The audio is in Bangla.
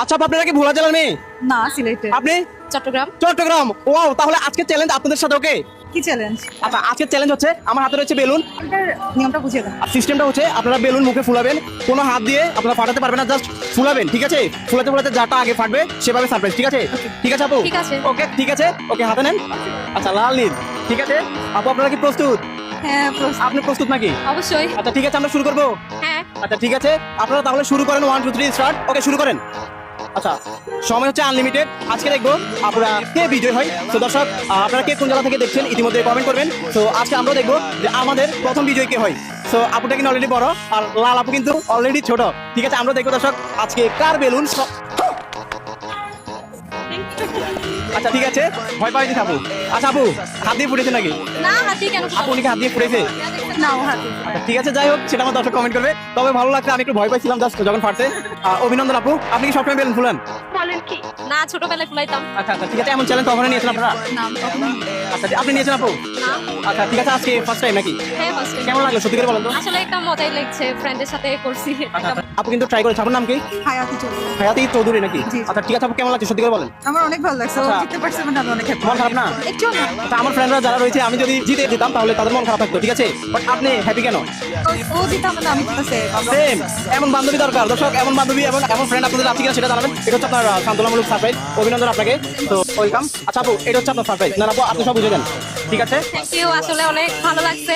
আচ্ছা আপু, আপনারা কি ভোলা জেলার মেয়ে? না, সিলেটে। আপনি? চট্টগ্রাম। চট্টগ্রাম। ওয়াও, তাহলে আজকে চ্যালেঞ্জ আপনাদের সাথে, ওকে? কি চ্যালেঞ্জ? আচ্ছা, আজকে চ্যালেঞ্জ হচ্ছে আমার হাতে রয়েছে বেলুন। এটার নিয়মটা বুঝিয়ে দেন। আর সিস্টেমটা হচ্ছে আপনারা বেলুন মুখে ফুলাবেন, কোনো হাত দিয়ে আপনারা ফাটাতে পারবেন না, জাস্ট ফুলাবেন, ঠিক আছে? ফুলাতে ফুলাতে যাটা আগে ফাটবে সেভাবে সারপ্রাইজ, ঠিক আছে? ঠিক আছে আপু? ঠিক আছে। ওকে, ঠিক আছে, ওকে, হাতে নেন। আচ্ছা, লাল নীল, ঠিক আছে আপু, আপনারা কি প্রস্তুত? হ্যাঁ, প্রশ্ন। আপনি প্রস্তুত নাকি? অবশ্যই। আচ্ছা ঠিক আছে, আমরা শুরু করবো। হ্যাঁ। আচ্ছা ঠিক আছে, আপনারা তাহলে শুরু করেন। 1 2 3 স্টার্ট। ওকে, শুরু করেন। আচ্ছা, সময় হচ্ছে আনলিমিটেড। আজকে দেখবো আপনারা কে বিজয় হয়। তো দর্শক, আপনারা কে কোন জায়গা থেকে দেখছেন ইতিমধ্যে কমেন্ট করবেন। তো আজকে আমরা দেখবো যে আমাদের প্রথম বিজয় কে হয়। তো আপুটা কিন্তু অলরেডি বড় আর লাল আপু কিন্তু অলরেডি ছোট, ঠিক আছে? আমরা দেখবো দর্শক আজকে কার বেলুন। আচ্ছা ঠিক আছে, ভয় পাই দিস আপু। আচ্ছা আপু, হাত দিয়ে ফুটেছে নাকি? না, হাতি কেন? আপু নাকি হাত দিয়ে ফুটেছে? না, ও হাতি। আচ্ছা ঠিক আছে, যাই হোক, সেটা আমার দর্শক কমেন্ট করবে। তবে ভালো লাগছে, আমি একটু ভয় পাইছিলাম জাস্ট যখন ফাটছে। অভিনন্দন আপু, আপনি কি সবসময় বেলুন ফুলান? বলেন কি? না, ছোটবেলায় ফুলাইতাম। আচ্ছা আচ্ছা ঠিক আছে, এমন চ্যালেঞ্জ কখনো নিয়েছেন আপনারা? না, কখনো না। আচ্ছা, আপনি নিয়েছেন আপু? না। আচ্ছা ঠিক আছে, আজকে ফার্স্ট টাইম নাকি? হ্যাঁ, ফার্স্ট টাইম। কেমন লাগলো সত্যি করে বলেন তো? আসলে একটা মজাই লাগছে, ফ্রেন্ডের সাথে করছি। আচ্ছা, আপু কিন্তু ট্রাই করেছে। আপনার নাম কি? হায়াতি চৌধুরী। হায়াতি চৌধুরী নাকি? জি। আচ্ছা ঠিক আছে আপু, কেমন লাগছে সত্যি করে বলেন? আমার অনেক ভালো লাগছে। ও আচ্ছা। জিততে পারছে মানে আমি অনেক হ্যাপি। মন খারাপ না? একটু না। আচ্ছা, আমার ফ্রেন্ডরা যারা রয়েছে, আমি যদি জিতে যেতাম তাহলে তাদের মন খারাপ থাকতো, ঠিক আছে? বাট আপনি হ্যাপি কেন? ও জিতা মানে আমি জিততেছে। সেম, এমন বান্ধবী দরকার দর্শক, এমন বান্ধবী এবং এমন ফ্রেন্ড আপনাদের আছে কিনা সেটা জানাবেন। এটা হচ্ছে আপনার সান্ত্বনামূলক সারপ্রাইজ। অভিনন্দন আপনাকে। তো ওয়েলকাম। আচ্ছা আপু, এটা হচ্ছে আপনার সারপ্রাইজ। না আপু, আপনি সব বুঝে দেন, ঠিক আছে? থ্যাংক ইউ, আসলে অনেক ভালো লাগছে।